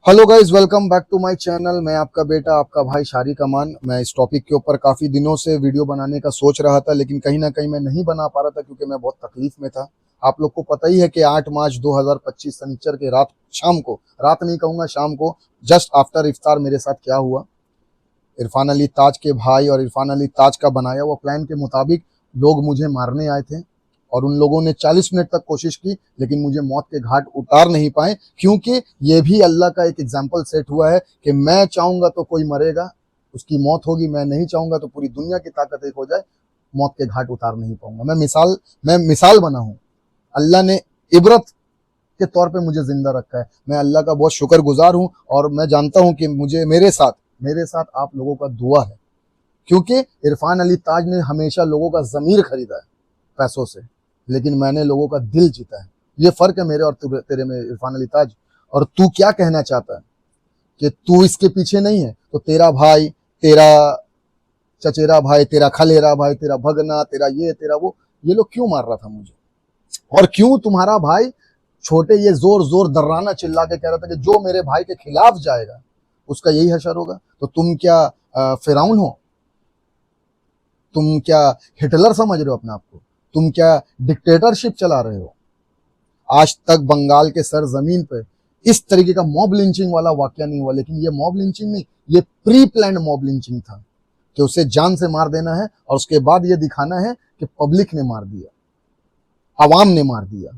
Hello guys, welcome back to my channel. मैं आपका बेटा, आपका भाई शारिक अमान। मैं इस टॉपिक के ऊपर काफ़ी दिनों से वीडियो बनाने का सोच रहा था, लेकिन कहीं ना कहीं मैं नहीं बना पा रहा था क्योंकि मैं बहुत तकलीफ में था। आप लोग को पता ही है कि 8 मार्च 2025 शनिचर के रात, शाम को, रात नहीं कहूँगा, शाम को जस्ट आफ्टर इफ्तार मेरे साथ क्या हुआ। इरफान अली ताज के भाई और इरफान अली ताज का बनाया हुआ प्लान के मुताबिक लोग मुझे मारने आए थे और उन लोगों ने 40 मिनट तक कोशिश की, लेकिन मुझे मौत के घाट उतार नहीं पाए। क्योंकि ये भी अल्लाह का एक एग्जाम्पल सेट हुआ है कि मैं चाहूंगा तो कोई मरेगा, उसकी मौत होगी, मैं नहीं चाहूंगा तो पूरी दुनिया की ताकत एक हो जाए, मौत के घाट उतार नहीं पाऊंगा। मैं मिसाल बना हूं। अल्लाह ने इबरत के तौर पे मुझे जिंदा रखा है। मैं अल्लाह का बहुत शुक्रगुजार हूं और मैं जानता हूं कि मुझे मेरे साथ आप लोगों का दुआ है। क्योंकि इरफान अली ताज ने हमेशा लोगों का ज़मीर खरीदा है पैसों से, लेकिन मैंने लोगों का दिल जीता है। ये फ़र्क है मेरे और तेरे में, इरफान अली ताज। और तू क्या कहना चाहता है कि तू इसके पीछे नहीं है? तो तेरा भाई, तेरा चचेरा भाई, तेरा खलेरा भाई, तेरा भगना, तेरा ये, तेरा वो, ये लोग क्यों मार रहा था मुझे? और क्यों तुम्हारा भाई छोटे ये जोर जोर दर्राना चिल्ला के कह रहा था कि जो मेरे भाई के खिलाफ जाएगा उसका यही हशर होगा? तो तुम क्या फिरौन हो? तुम क्या हिटलर समझ रहे हो अपने आप को? तुम क्या डिक्टेटरशिप चला रहे हो? आज तक बंगाल के सर जमीन पे इस तरीके का मॉब लिंचिंग वाला वाकया नहीं हुआ। लेकिन ये मॉब लिंचिंग नहीं, ये प्री प्लान मॉब लिंचिंग था कि उसे जान से मार देना है और उसके बाद ये दिखाना है कि पब्लिक ने मार दिया, आवाम ने मार दिया।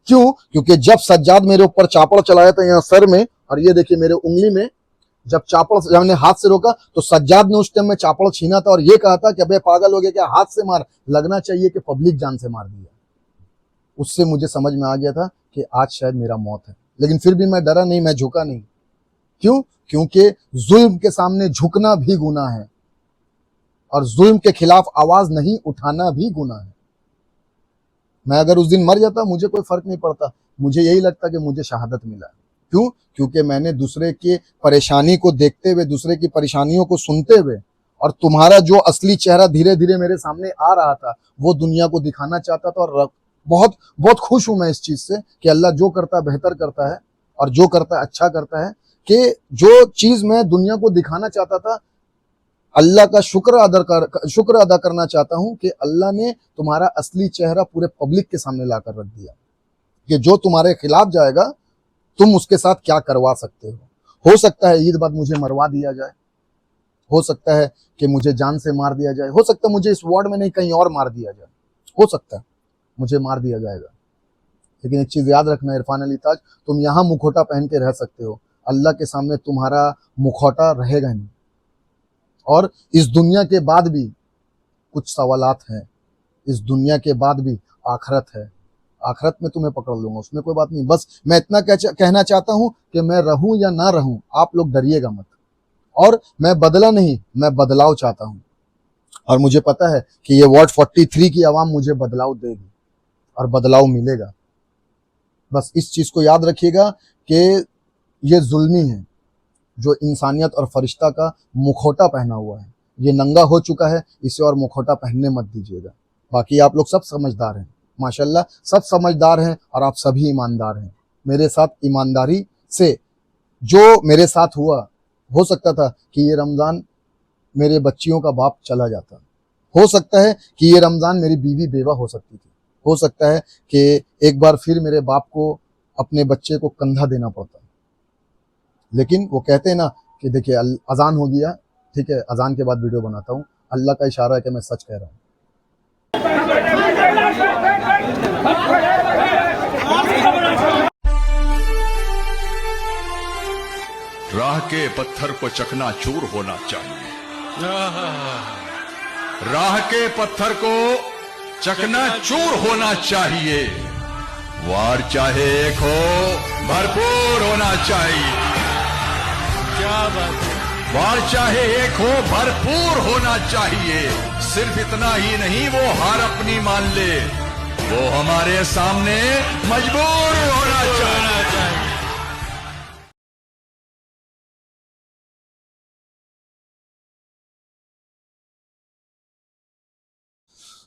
क्यों? क्योंकि जब सज्जाद मेरे ऊपर चापड़ चलाया था यहाँ सर में, और ये देखिए मेरे उंगली में, जब हमने हाथ से रोका तो सज्जाद ने उस टाइम में चापड़ छीना था और ये कहा था कि अबे पागल हो गया क्या, हाथ से मार, लगना चाहिए कि पब्लिक जान से मार दिया। उससे मुझे समझ में आ गया था कि आज शायद मेरा मौत है, लेकिन फिर भी मैं डरा नहीं, मैं झुका नहीं। क्यों? क्योंकि जुल्म के सामने झुकना भी गुनाह है और जुल्म के खिलाफ आवाज नहीं उठाना भी गुनाह है। मैं अगर उस दिन मर जाता मुझे कोई फर्क नहीं पड़ता, मुझे यही लगता कि मुझे शहादत मिला। क्यों? क्योंकि मैंने दूसरे की परेशानी को देखते हुए, दूसरे की परेशानियों को सुनते हुए, और तुम्हारा जो असली चेहरा धीरे धीरे मेरे सामने आ रहा था वो दुनिया को दिखाना चाहता था। और बहुत बहुत खुश हूं मैं इस चीज से कि अल्लाह जो करता है बेहतर करता है और जो करता है अच्छा करता है। कि जो चीज मैं दुनिया को दिखाना चाहता था, अल्लाह का शुक्र अदा करना चाहता हूं कि अल्लाह ने तुम्हारा असली चेहरा पूरे पब्लिक के सामने लाकर रख दिया कि जो तुम्हारे खिलाफ जाएगा तुम उसके साथ क्या करवा सकते हो। सकता है ईद बाद मुझे मरवा दिया जाए, हो सकता है कि मुझे जान से मार दिया जाए, हो सकता है मुझे इस वार्ड में नहीं कहीं और मार दिया जाए, हो सकता है मुझे मार दिया जाएगा। लेकिन एक चीज याद रखना इरफान अली ताज, तुम यहां मुखौटा पहन के रह सकते हो, अल्लाह के सामने तुम्हारा मुखौटा रहेगा नहीं। और इस दुनिया के बाद भी कुछ सवालात हैं, इस दुनिया के बाद भी आखरत है। आखरत में तुम्हें पकड़ लूंगा, उसमें कोई बात नहीं। बस मैं इतना कहना चाहता हूं कि मैं रहूं या ना रहूं, आप लोग डरिएगा मत। और मैं बदला नहीं, मैं बदलाव चाहता हूं। और मुझे पता है कि ये वार्ड 43 की आवाम मुझे बदलाव देगी और बदलाव मिलेगा। बस इस चीज को याद रखिएगा कि ये जुल्मी है जो इंसानियत और फरिश्ता का मुखौटा पहना हुआ है, ये नंगा हो चुका है, इसे और मुखौटा पहनने मत दीजिएगा। बाकी आप लोग सब समझदार हैं, माशाल्लाह सब समझदार हैं और आप सभी ईमानदार हैं। मेरे साथ ईमानदारी से जो मेरे साथ हुआ, हो सकता था कि ये रमज़ान मेरे बच्चियों का बाप चला जाता, हो सकता है कि ये रमज़ान मेरी बीवी बेवा हो सकती थी, हो सकता है कि एक बार फिर मेरे बाप को अपने बच्चे को कंधा देना पड़ता। लेकिन वो कहते हैं ना कि देखिए अजान हो गया, ठीक है, अजान के बाद वीडियो बनाता हूँ। अल्लाह का इशारा है कि मैं सच कह रहा हूँ। राह के पत्थर को चकनाचूर होना चाहिए, राह के पत्थर को चकनाचूर होना चाहिए। वार चाहे एक हो, भरपूर होना चाहिए। क्या बात है? वार चाहे एक हो, भरपूर होना चाहिए। सिर्फ इतना ही नहीं, वो हार अपनी मान ले, वो हमारे सामने मजबूर होना चाहिए।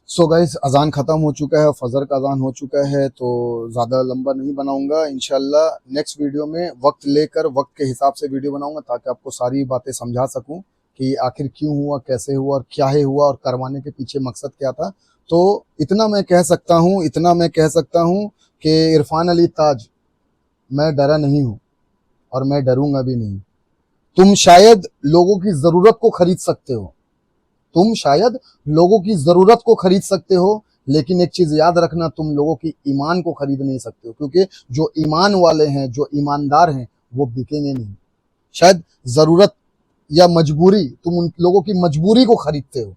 सो गाइस, अजान ख़त्म हो चुका है, फजर का अजान हो चुका है, तो ज़्यादा लंबा नहीं बनाऊंगा। इंशाल्लाह नेक्स्ट वीडियो में वक्त लेकर वक्त के हिसाब से वीडियो बनाऊंगा, ताकि आपको सारी बातें समझा सकूं कि आखिर क्यों हुआ, कैसे हुआ और क्या है हुआ और करवाने के पीछे मकसद क्या था। तो इतना मैं कह सकता हूँ कि इरफान अली ताज, मैं डरा नहीं हूँ और मैं डरूंगा भी नहीं। तुम शायद लोगों की ज़रूरत को खरीद सकते हो, तुम शायद लोगों की जरूरत को खरीद सकते हो, लेकिन एक चीज याद रखना, तुम लोगों की ईमान को खरीद नहीं सकते हो, क्योंकि जो ईमान वाले हैं, जो ईमानदार हैं, वो बिकेंगे नहीं। शायद जरूरत या मजबूरी, तुम उन लोगों की मजबूरी को खरीदते हो,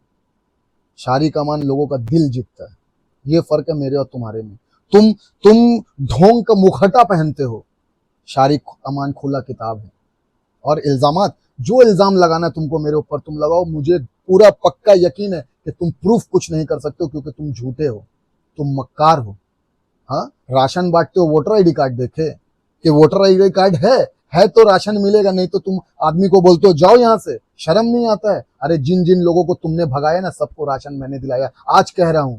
शारिक अमान लोगों का दिल जीतता है। ये फर्क है मेरे और तुम्हारे में। तुम ढोंग का मुखटा पहनते हो, शारिक अमान खुला किताब है। और इल्जामात, जो इल्जाम लगाना है तुमको मेरे ऊपर तुम लगाओ, मुझे पूरा पक्का यकीन है कि तुम प्रूफ कुछ नहीं कर सकते हो, क्योंकि तुम झूठे हो, तुम मक्कार हो। हाँ, राशन बांटते हो, वोटर आईडी कार्ड देखे कि वोटर आईडी कार्ड है तो राशन मिलेगा, नहीं तो तुम आदमी को बोलते हो जाओ यहाँ से। शर्म नहीं आता है? अरे जिन जिन लोगों को तुमने भगाया ना, सबको राशन मैंने दिलाया। आज कह रहा हूं,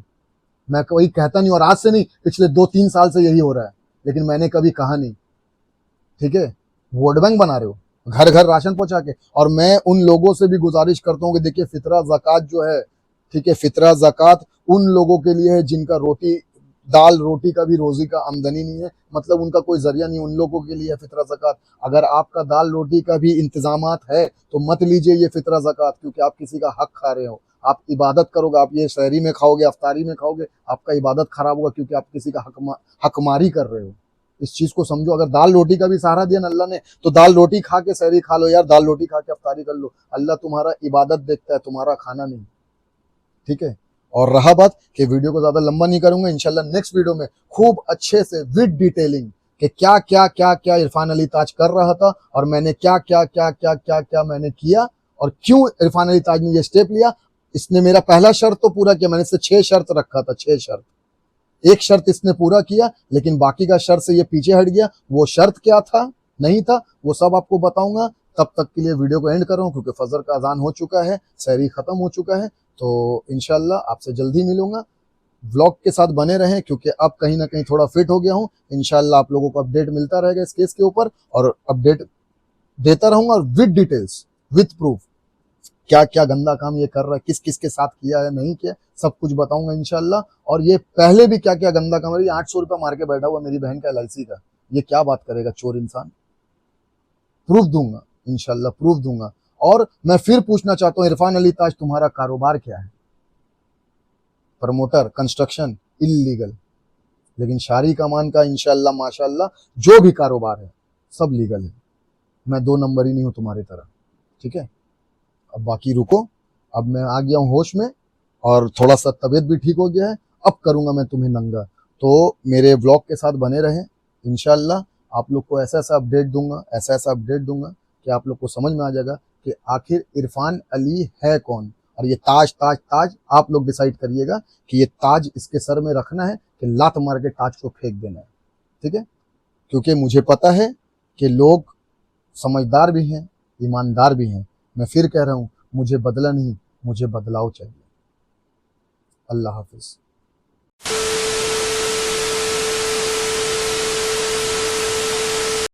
मैं कोई कहता नहीं, और आज से नहीं, पिछले 2-3 साल से यही हो रहा है, लेकिन मैंने कभी कहा नहीं। ठीक है, वोट बैंक बना रहे हो घर घर राशन पहुंचा के। और मैं उन लोगों से भी गुजारिश करता हूं कि देखिए, फितरा ज़कात जो है, ठीक है, फितरा ज़कात उन लोगों के लिए है जिनका रोटी, दाल रोटी का भी रोजी का आमदनी नहीं है, मतलब उनका कोई जरिया नहीं, उन लोगों के लिए है फितरा ज़कात। अगर आपका दाल रोटी का भी इंतजामात है तो मत लीजिए ये फितरा ज़कात, क्योंकि आप किसी का हक खा रहे हो। आप इबादत करोगे, आप ये सहरी में खाओगे, अफ्तारी में खाओगे, आपका इबादत खराब होगा, क्योंकि आप किसी का हकमारी कर रहे हो। इस चीज को समझो। अगर दाल रोटी का भी सहारा दिया ना अल्लाह ने, तो दाल रोटी खा के सहरी खा लो यार, दाल रोटी खा के अफ्तारी कर लो। अल्लाह तुम्हारा इबादत देखता है, तुम्हारा खाना नहीं। ठीक है। और रहा बात कि वीडियो को ज्यादा लंबा नहीं करूंगा, इंशाल्लाह नेक्स्ट वीडियो में खूब अच्छे से विद डिटेलिंग कि क्या क्या क्या क्या इरफान अली ताज कर रहा था, और मैंने क्या क्या क्या क्या क्या क्या मैंने किया, और क्यों इरफान अली ताज ने ये स्टेप लिया। इसने मेरा पहला शर्त तो पूरा किया, मैंने इससे 6 शर्त रखा था, 6 शर्त। एक शर्त इसने पूरा किया, लेकिन बाकी का शर्त से ये पीछे हट गया। वो शर्त क्या था, नहीं था, वो सब आपको बताऊंगा। तब तक के लिए वीडियो को एंड कर रहा हूं, क्योंकि फजर का अजान हो चुका है, सहरी खत्म हो चुका है। तो इंशाल्लाह आपसे जल्दी मिलूंगा। व्लॉग के साथ बने रहें, क्योंकि अब कहीं ना कहीं थोड़ा फिट हो गया हूं। इंशाल्लाह आप लोगों को अपडेट मिलता रहेगा इस केस के ऊपर, और अपडेट देता रहूंगा, और विद डिटेल्स, विद प्रूफ, क्या क्या गंदा काम ये कर रहा है, किस किस के साथ किया है, नहीं किया, सब कुछ बताऊंगा इंशाल्लाह। और ये पहले भी क्या क्या गंदा काम है, ये 800 रुपया मार के बैठा हुआ मेरी बहन का LIC का, ये क्या बात करेगा चोर इंसान। प्रूफ दूंगा इंशाल्लाह, प्रूफ दूंगा। और मैं फिर पूछना चाहता हूं, इरफान अली ताज तुम्हारा कारोबार क्या है? Promoter, construction, illegal. लेकिन शारिक अमान का इंशाल्लाह माशाल्लाह जो भी कारोबार है सब लीगल है। मैं 2 नंबर ही नहीं हूं तुम्हारी तरह। ठीक है, अब बाकी रुको, अब मैं आ गया हूँ होश में, और थोड़ा सा तबीयत भी ठीक हो गया है। अब करूंगा मैं तुम्हें नंगा। तो मेरे व्लॉग के साथ बने रहें, इंशाल्लाह आप लोग को ऐसा ऐसा अपडेट दूंगा, ऐसा ऐसा अपडेट दूंगा कि आप लोग को समझ में आ जाएगा कि आखिर इरफान अली है कौन। और ये ताज ताज ताज आप लोग डिसाइड करिएगा कि ये ताज इसके सर में रखना है कि लात मार के ताज को फेंक देना है। ठीक है, क्योंकि मुझे पता है कि लोग समझदार भी हैं, ईमानदार भी हैं। मैं फिर कह रहा हूं, मुझे बदला नहीं, मुझे बदलाव चाहिए। अल्लाह हाफिज।